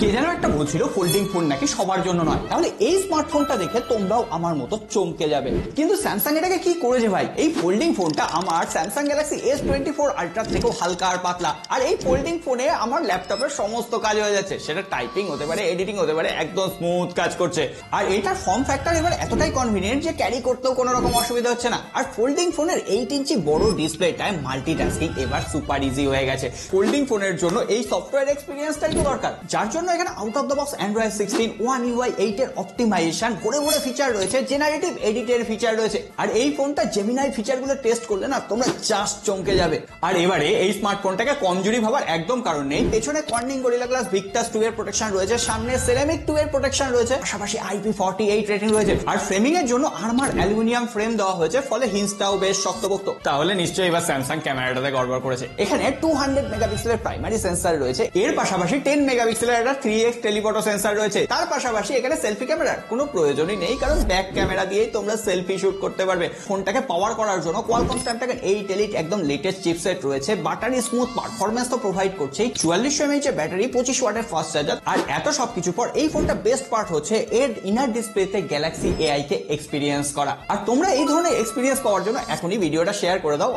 কে যেন একটা বলছিল ফোল্ডিং ফোন নাকি সবার জন্য নয়, তাহলে এই স্মার্টফোনটা দেখে তোমরাও আমার মতো চমকে যাবে। কিন্তু স্যামসাং এটাকে কি করেছে ভাই, এই ফোল্ডিং ফোনটা আমার স্যামসাং গ্যালাক্সি S24 আলট্রা থেকেও হালকা আর পাতলা, আর এই ফোল্ডিং ফোনে আমার ল্যাপটপের সমস্ত কাজ হয়ে যাচ্ছে, সেটা টাইপিং হতে পারে, এডিটিং হতে পারে, একদম স্মুথ কাজ করছে। আর এটার ফর্ম ফ্যাক্টর এবার এতটাই কনভিনিয়েন্ট যে ক্যারি করতেও কোনো রকম অসুবিধা হচ্ছে না। আর ফোল্ডিং ফোনের 8 ইঞ্চি বড় ডিসপ্লেটায় মাল্টিটাস্কিং এবার সুপার ইজি হয়ে গেছে। ফোল্ডিং ফোনের জন্য এই সফটওয়্যার এক্সপিরিয়েন্সটাই তো দরকার, যার জন্য এখানে out of the box Android 16 One UI 8 এর অপটিমাইজেশন, ভরে ভরে ফিচার রয়েছে, জেনারেটিভ এডিটের ফিচার রয়েছে। আর এই ফোনটা জেমিনাই ফিচারগুলো টেস্ট করলে না তোমরা জাস্ট চমকে যাবে। আর এবারে এই স্মার্টফোনটাকে কমজোরি ভাবার একদম কারণ নেই। পেছনে কর্নিং গরিলা গ্লাস ভিক্টাস 2 এর প্রোটেকশন রয়েছে, সামনে সেরামিক 2 এর প্রোটেকশন রয়েছে, পাশাপাশি IP48 রেটিং রয়েছে। আর ফ্রেমিং এর জন্য আর্মার অ্যালুমিনিয়াম ফ্রেম দেওয়া হয়েছে, ফলে হিন্সটাও বেশ শক্তপোক্ত। তাহলে নিশ্চয়ই এবার স্যামসাং ক্যামেরাটাতে গড়বড় করেছে। এখানে 200 মেগাপিক্সেলের প্রাইমারি সেন্সর রয়েছে, এর পাশাপাশি 10 মেগাপিক্সেলের একটা 3x টেলিফটো সেন্সর রয়েছে। তার পাশাপাশি এখানে সেলফি ক্যামেরার কোনো প্রয়োজনই নেই, কারণ ব্যাক ক্যামেরা দিয়েই তোমরা সেলফি শুট করতে পারবে। ফোনটাকে পাওয়ার করার জন্য কোয়ালকম স্ন্যাপড্রাগন 8 Elite একদম লেটেস্ট চিপসেট রয়েছে, বাটারি স্মুথ পারফরম্যান্স তো প্রোভাইড করছেই, 4400 mAh এর ব্যাটারি, 25 ওয়াটের ফাস্ট চার্জার। আর এত সবকিছু পর এই ফোনটা বেস্ট পার্ট হচ্ছে এর ইনার ডিসপ্লেতে গ্যালাক্সি AI কে এক্সপিরিয়েন্স করা। আর তোমরা এই ধরনের এক্সপিরিয়েন্স পাওয়ার জন্য এখনই ভিডিওটা শেয়ার করে দাও।